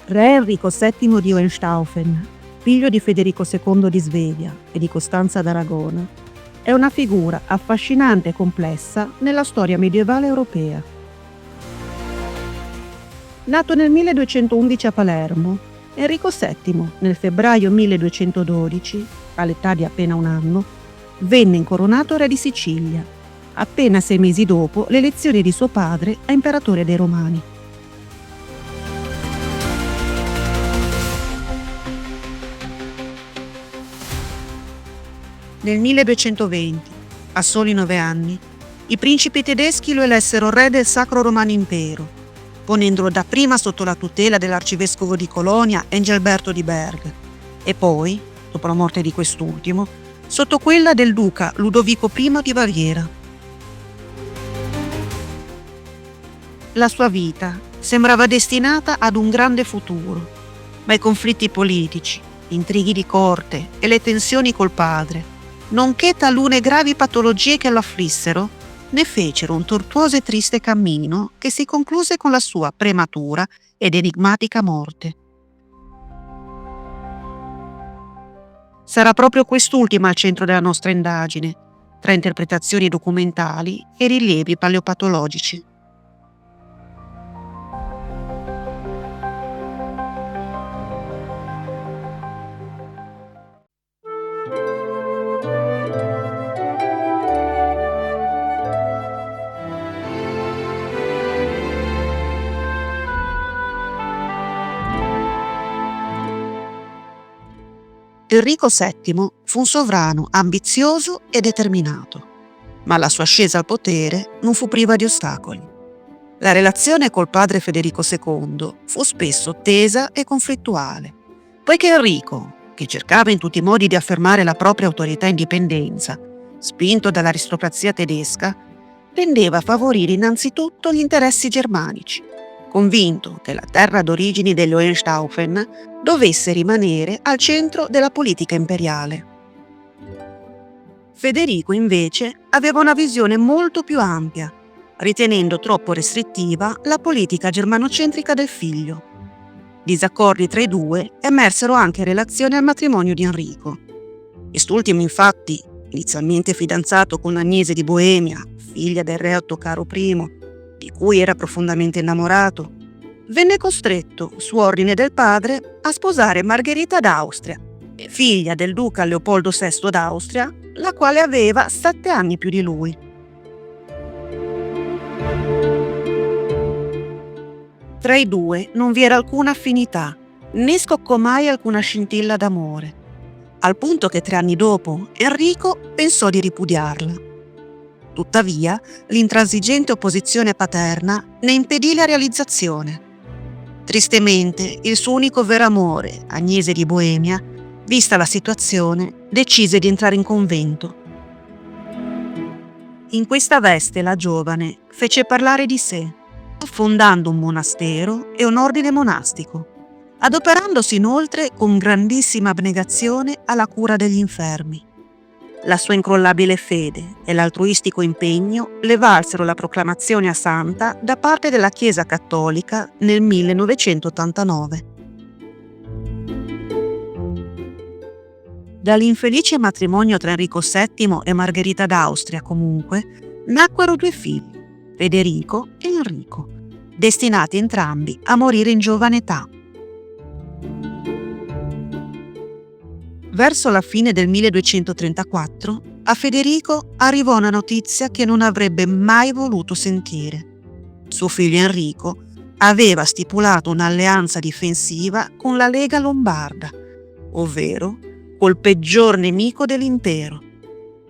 Re Enrico VII di Hohenstaufen, figlio di Federico II di Svevia e di Costanza d'Aragona, è una figura affascinante e complessa nella storia medievale europea. Nato nel 1211 a Palermo, Enrico VII, nel febbraio 1212, all'età di appena un anno, venne incoronato re di Sicilia, appena 6 mesi dopo l'elezione di suo padre a imperatore dei Romani. Nel 1220, a soli 9 anni, i principi tedeschi lo elessero re del Sacro Romano Impero, ponendolo dapprima sotto la tutela dell'arcivescovo di Colonia Engelberto di Berg e poi, dopo la morte di quest'ultimo, sotto quella del duca Ludovico I di Baviera. La sua vita sembrava destinata ad un grande futuro, ma i conflitti politici, gli intrighi di corte e le tensioni col padre, nonché talune gravi patologie che lo afflissero, ne fecero un tortuoso e triste cammino che si concluse con la sua prematura ed enigmatica morte. Sarà proprio quest'ultima al centro della nostra indagine, tra interpretazioni documentali e rilievi paleopatologici. Enrico VII fu un sovrano ambizioso e determinato, ma la sua ascesa al potere non fu priva di ostacoli. La relazione col padre Federico II fu spesso tesa e conflittuale, poiché Enrico, che cercava in tutti i modi di affermare la propria autorità e indipendenza, spinto dall'aristocrazia tedesca, tendeva a favorire innanzitutto gli interessi germanici, convinto che la terra d'origine degli Hohenstaufen dovesse rimanere al centro della politica imperiale. Federico, invece, aveva una visione molto più ampia, ritenendo troppo restrittiva la politica germanocentrica del figlio. Disaccordi tra i due emersero anche in relazione al matrimonio di Enrico. Quest'ultimo, infatti, inizialmente fidanzato con Agnese di Boemia, figlia del re Ottocaro I, di cui era profondamente innamorato, venne costretto, su ordine del padre, a sposare Margherita d'Austria, figlia del duca Leopoldo VI d'Austria, la quale aveva 7 anni più di lui. Tra i due non vi era alcuna affinità, né scoccò mai alcuna scintilla d'amore, al punto che 3 anni dopo Enrico pensò di ripudiarla. Tuttavia, l'intransigente opposizione paterna ne impedì la realizzazione. Tristemente, il suo unico vero amore, Agnese di Boemia, vista la situazione, decise di entrare in convento. In questa veste la giovane fece parlare di sé, fondando un monastero e un ordine monastico, adoperandosi inoltre con grandissima abnegazione alla cura degli infermi. La sua incrollabile fede e l'altruistico impegno le valsero la proclamazione a santa da parte della Chiesa Cattolica nel 1989. Dall'infelice matrimonio tra Enrico VII e Margherita d'Austria, comunque, nacquero 2 figli, Federico e Enrico, destinati entrambi a morire in giovane età. Verso la fine del 1234, a Federico arrivò una notizia che non avrebbe mai voluto sentire. Suo figlio Enrico aveva stipulato un'alleanza difensiva con la Lega Lombarda, ovvero col peggior nemico dell'impero.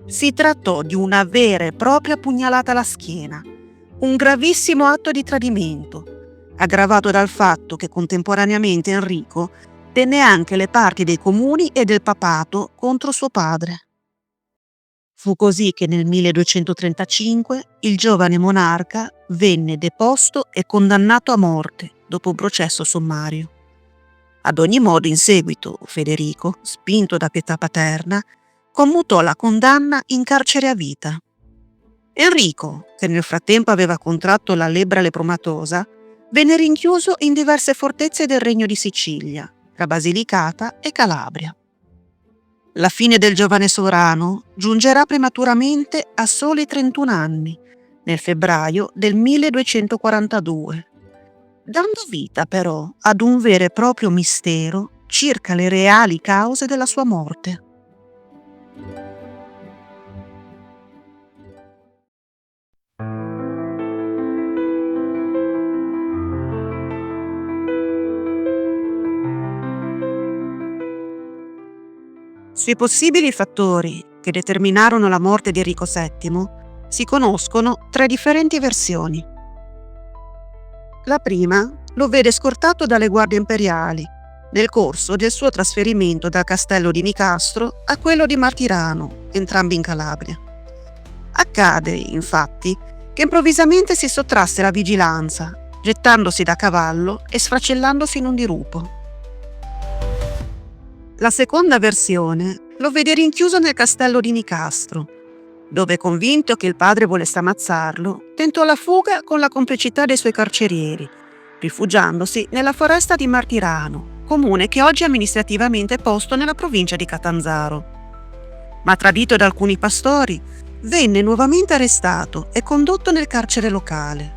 Si trattò di una vera e propria pugnalata alla schiena, un gravissimo atto di tradimento, aggravato dal fatto che contemporaneamente Enrico tenne anche le parti dei comuni e del papato contro suo padre. Fu così che nel 1235 il giovane monarca venne deposto e condannato a morte dopo un processo sommario. Ad ogni modo, in seguito, Federico, spinto da pietà paterna, commutò la condanna in carcere a vita. Enrico, che nel frattempo aveva contratto la lebbra lepromatosa, venne rinchiuso in diverse fortezze del Regno di Sicilia, tra Basilicata e Calabria. La fine del giovane sovrano giungerà prematuramente a soli 31 anni, nel febbraio del 1242, dando vita però ad un vero e proprio mistero circa le reali cause della sua morte. Sui possibili fattori che determinarono la morte di Enrico VII si conoscono tre differenti versioni. La prima lo vede scortato dalle guardie imperiali nel corso del suo trasferimento dal castello di Nicastro a quello di Martirano, entrambi in Calabria. Accade, infatti, che improvvisamente si sottrasse alla vigilanza, gettandosi da cavallo e sfracellandosi in un dirupo. La seconda versione lo vede rinchiuso nel castello di Nicastro, dove, convinto che il padre volesse ammazzarlo, tentò la fuga con la complicità dei suoi carcerieri, rifugiandosi nella foresta di Martirano, comune che oggi è amministrativamente posto nella provincia di Catanzaro. Ma tradito da alcuni pastori, venne nuovamente arrestato e condotto nel carcere locale.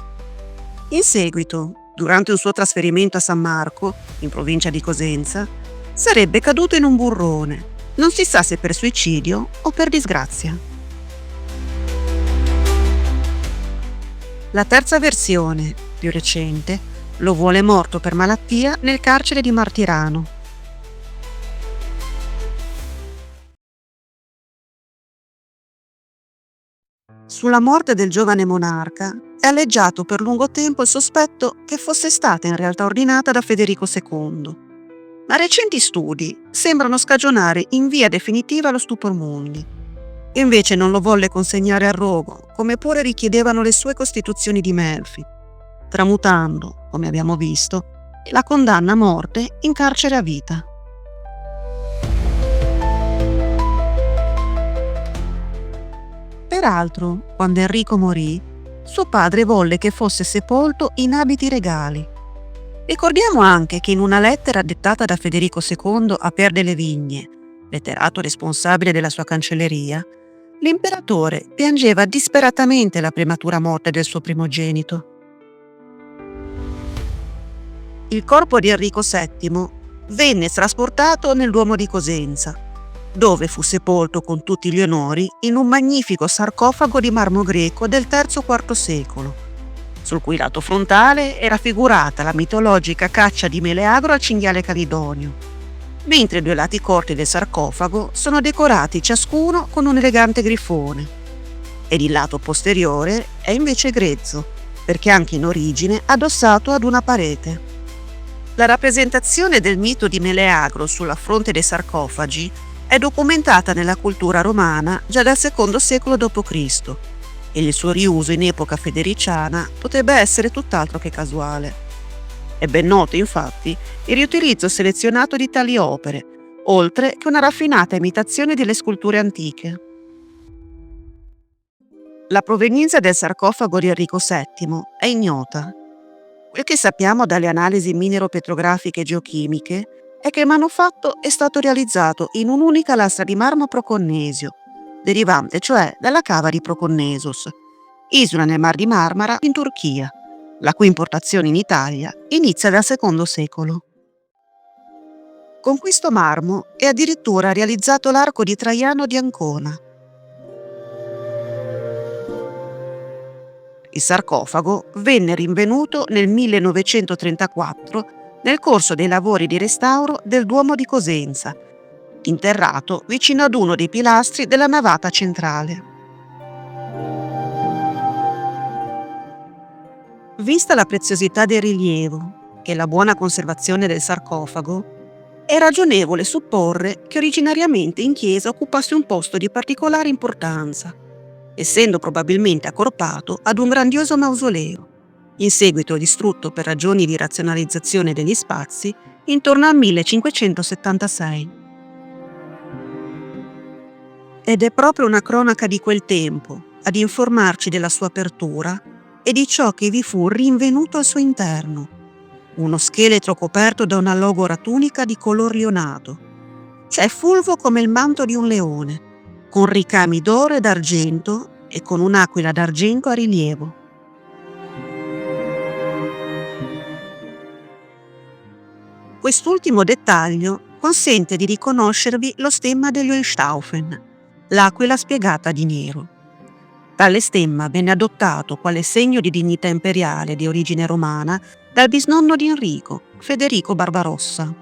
In seguito, durante un suo trasferimento a San Marco, in provincia di Cosenza, sarebbe caduto in un burrone, non si sa se per suicidio o per disgrazia. La terza versione, più recente, lo vuole morto per malattia nel carcere di Martirano. Sulla morte del giovane monarca è alleggiato per lungo tempo il sospetto che fosse stata in realtà ordinata da Federico II. Ma recenti studi sembrano scagionare in via definitiva lo stupor mundi. Invece non lo volle consegnare al rogo, come pure richiedevano le sue costituzioni di Melfi, tramutando, come abbiamo visto, la condanna a morte in carcere a vita. Peraltro, quando Enrico morì, suo padre volle che fosse sepolto in abiti regali. Ricordiamo anche che in una lettera dettata da Federico II a Pier delle Vigne, letterato responsabile della sua cancelleria, l'imperatore piangeva disperatamente la prematura morte del suo primogenito. Il corpo di Enrico VII venne trasportato nel Duomo di Cosenza, dove fu sepolto con tutti gli onori in un magnifico sarcofago di marmo greco del III-IV secolo, sul cui lato frontale è raffigurata la mitologica caccia di Meleagro al cinghiale calidonio, mentre i due lati corti del sarcofago sono decorati ciascuno con un elegante grifone, ed il lato posteriore è invece grezzo, perché anche in origine addossato ad una parete. La rappresentazione del mito di Meleagro sulla fronte dei sarcofagi è documentata nella cultura romana già dal II secolo d.C., e il suo riuso in epoca federiciana potrebbe essere tutt'altro che casuale. È ben noto, infatti, il riutilizzo selezionato di tali opere, oltre che una raffinata imitazione delle sculture antiche. La provenienza del sarcofago di Enrico VII è ignota. Quel che sappiamo dalle analisi minero-petrografiche e geochimiche è che il manufatto è stato realizzato in un'unica lastra di marmo proconnesio, derivante cioè dalla cava di Proconnesus, isola nel Mar di Marmara in Turchia, la cui importazione in Italia inizia dal II secolo. Con questo marmo è addirittura realizzato l'arco di Traiano di Ancona. Il sarcofago venne rinvenuto nel 1934 nel corso dei lavori di restauro del Duomo di Cosenza, interrato vicino ad uno dei pilastri della navata centrale. Vista la preziosità del rilievo e la buona conservazione del sarcofago, è ragionevole supporre che originariamente in chiesa occupasse un posto di particolare importanza, essendo probabilmente accorpato ad un grandioso mausoleo, in seguito distrutto per ragioni di razionalizzazione degli spazi intorno al 1576. Ed è proprio una cronaca di quel tempo ad informarci della sua apertura e di ciò che vi fu rinvenuto al suo interno: uno scheletro coperto da una logora tunica di color lionato, cioè fulvo come il manto di un leone, con ricami d'oro e d'argento e con un'aquila d'argento a rilievo. Quest'ultimo dettaglio consente di riconoscervi lo stemma degli Hohenstaufen, l'aquila spiegata di nero. Tale stemma venne adottato quale segno di dignità imperiale di origine romana dal bisnonno di Enrico, Federico Barbarossa,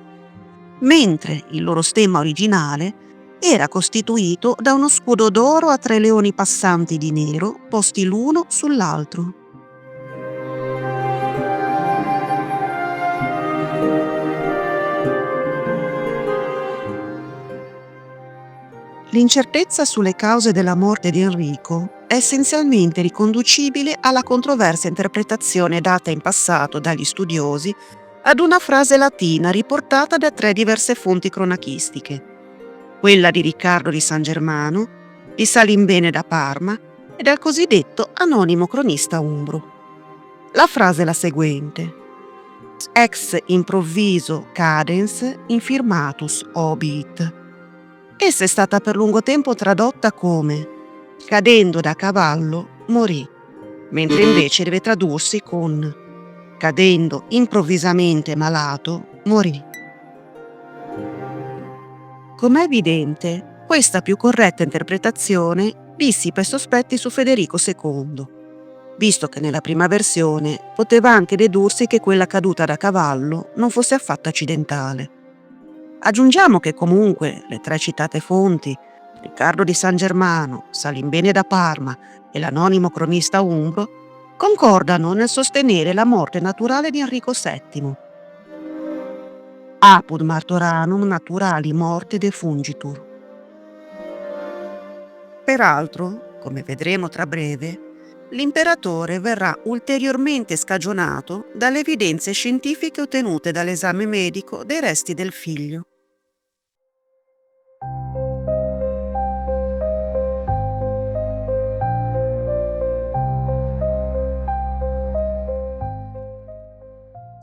mentre il loro stemma originale era costituito da uno scudo d'oro a 3 leoni passanti di nero posti l'uno sull'altro. L'incertezza sulle cause della morte di Enrico è essenzialmente riconducibile alla controversa interpretazione data in passato dagli studiosi ad una frase latina riportata da 3 diverse fonti cronachistiche: quella di Riccardo di San Germano, di Salimbene da Parma e dal cosiddetto anonimo cronista umbro. La frase è la seguente: ex improviso cadens infirmatus obiit. Essa è stata per lungo tempo tradotta come cadendo da cavallo morì, mentre invece deve tradursi con cadendo improvvisamente malato morì. Com'è evidente, questa più corretta interpretazione dissipa i sospetti su Federico II, visto che nella prima versione poteva anche dedursi che quella caduta da cavallo non fosse affatto accidentale. Aggiungiamo che comunque le 3 citate fonti, Riccardo di San Germano, Salimbene da Parma e l'anonimo cronista umbro, concordano nel sostenere la morte naturale di Enrico VII. Apud martoranum naturali morte defungitur. Peraltro, come vedremo tra breve, l'imperatore verrà ulteriormente scagionato dalle evidenze scientifiche ottenute dall'esame medico dei resti del figlio.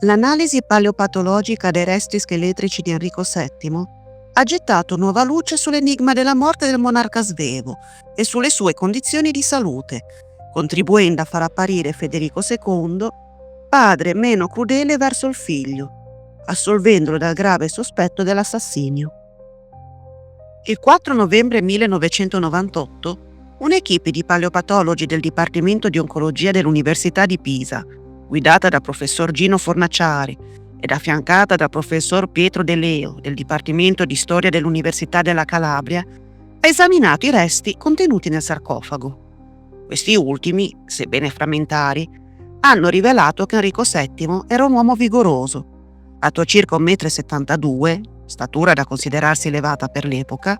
L'analisi paleopatologica dei resti scheletrici di Enrico VII ha gettato nuova luce sull'enigma della morte del monarca svevo e sulle sue condizioni di salute, contribuendo a far apparire Federico II padre meno crudele verso il figlio, assolvendolo dal grave sospetto dell'assassinio. Il 4 novembre 1998, un'equipe di paleopatologi del Dipartimento di Oncologia dell'Università di Pisa, guidata da professor Gino Fornaciari ed affiancata da professor Pietro De Leo del Dipartimento di Storia dell'Università della Calabria, ha esaminato i resti contenuti nel sarcofago. Questi ultimi, sebbene frammentari, hanno rivelato che Enrico VII era un uomo vigoroso, alto circa 1,72 m, statura da considerarsi elevata per l'epoca,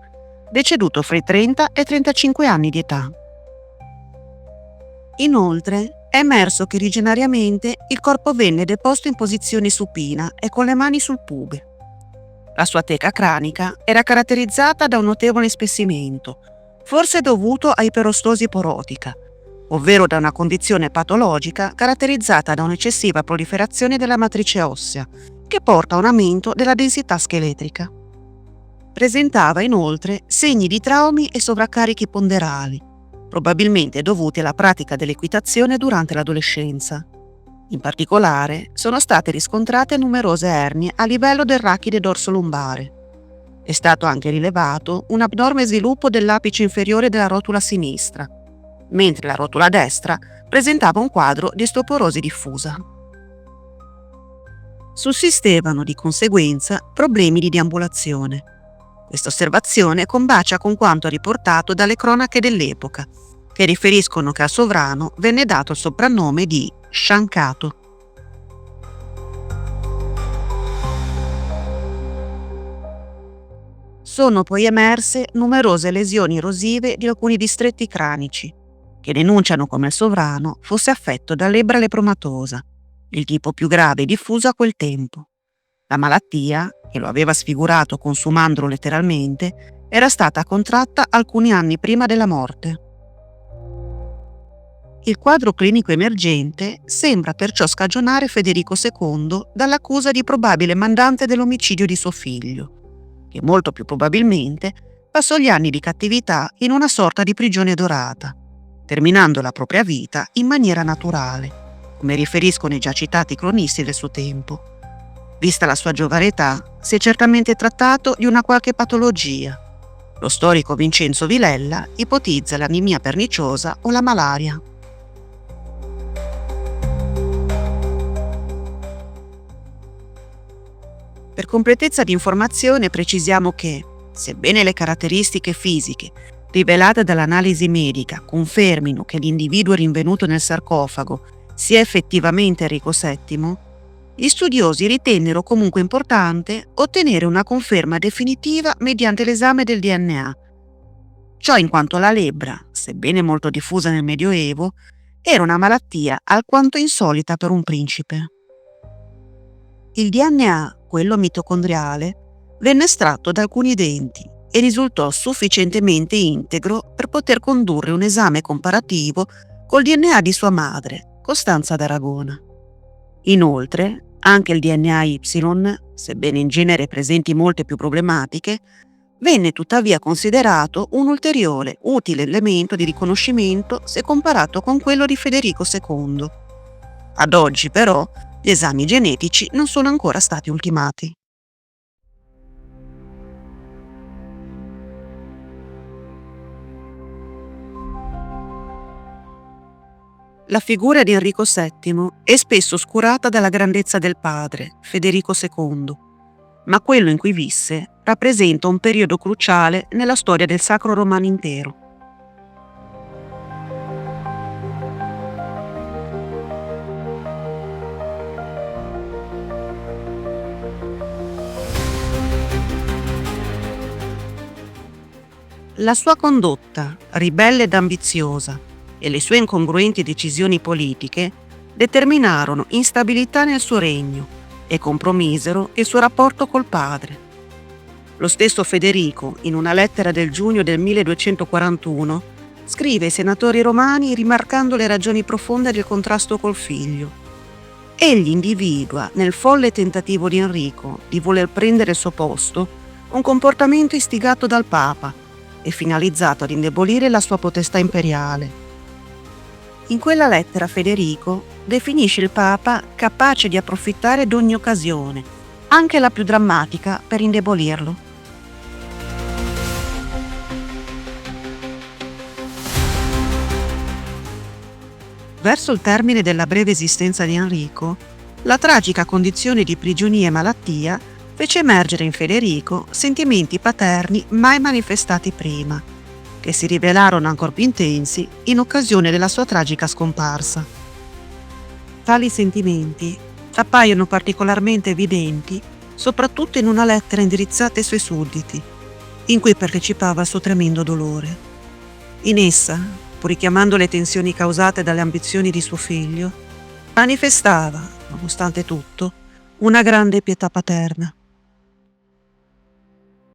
deceduto fra i 30 e i 35 anni di età. Inoltre, è emerso che originariamente il corpo venne deposto in posizione supina e con le mani sul pube. La sua teca cranica era caratterizzata da un notevole spessimento, forse dovuto a iperostosi porotica, ovvero da una condizione patologica caratterizzata da un'eccessiva proliferazione della matrice ossea, che porta a un aumento della densità scheletrica. Presentava inoltre segni di traumi e sovraccarichi ponderali, probabilmente dovuti alla pratica dell'equitazione durante l'adolescenza. In particolare, sono state riscontrate numerose ernie a livello del rachide dorsolombare. È stato anche rilevato un abnorme sviluppo dell'apice inferiore della rotula sinistra, mentre la rotula destra presentava un quadro di osteoporosi diffusa. Sussistevano di conseguenza problemi di deambulazione. Questa osservazione combacia con quanto riportato dalle cronache dell'epoca, che riferiscono che al sovrano venne dato il soprannome di sciancato. Sono poi emerse numerose lesioni erosive di alcuni distretti cranici, che denunciano come il sovrano fosse affetto da lebbra lepromatosa, il tipo più grave e diffuso a quel tempo. La malattia, che lo aveva sfigurato consumandolo letteralmente, era stata contratta alcuni anni prima della morte. Il quadro clinico emergente sembra perciò scagionare Federico II dall'accusa di probabile mandante dell'omicidio di suo figlio, che molto più probabilmente passò gli anni di cattività in una sorta di prigione dorata, terminando la propria vita in maniera naturale, come riferiscono i già citati cronisti del suo tempo. Vista la sua giovane età, si è certamente trattato di una qualche patologia. Lo storico Vincenzo Vilella ipotizza l'anemia perniciosa o la malaria. Per completezza di informazione precisiamo che, sebbene le caratteristiche fisiche rivelate dall'analisi medica confermino che l'individuo rinvenuto nel sarcofago sia effettivamente Enrico VII, gli studiosi ritennero comunque importante ottenere una conferma definitiva mediante l'esame del DNA. Ciò in quanto la lebbra, sebbene molto diffusa nel Medioevo, era una malattia alquanto insolita per un principe. Il DNA, quello mitocondriale, venne estratto da alcuni denti e risultò sufficientemente integro per poter condurre un esame comparativo col DNA di sua madre, Costanza d'Aragona. Inoltre, anche il DNA Y, sebbene in genere presenti molte più problematiche, venne tuttavia considerato un ulteriore utile elemento di riconoscimento se comparato con quello di Federico II. Ad oggi, però, gli esami genetici non sono ancora stati ultimati. La figura di Enrico VII è spesso oscurata dalla grandezza del padre, Federico II, ma quello in cui visse rappresenta un periodo cruciale nella storia del Sacro Romano intero. La sua condotta, ribelle ed ambiziosa, e le sue incongruenti decisioni politiche determinarono instabilità nel suo regno e compromisero il suo rapporto col padre. Lo stesso Federico, in una lettera del giugno del 1241, scrive ai senatori romani rimarcando le ragioni profonde del contrasto col figlio. Egli individua nel folle tentativo di Enrico di voler prendere il suo posto un comportamento istigato dal Papa e finalizzato ad indebolire la sua potestà imperiale. In quella lettera Federico definisce il Papa capace di approfittare d'ogni occasione, anche la più drammatica, per indebolirlo. Verso il termine della breve esistenza di Enrico, la tragica condizione di prigionia e malattia fece emergere in Federico sentimenti paterni mai manifestati prima, che si rivelarono ancor più intensi in occasione della sua tragica scomparsa. Tali sentimenti appaiono particolarmente evidenti soprattutto in una lettera indirizzata ai suoi sudditi, in cui partecipava al suo tremendo dolore. In essa, pur richiamando le tensioni causate dalle ambizioni di suo figlio, manifestava, nonostante tutto, una grande pietà paterna.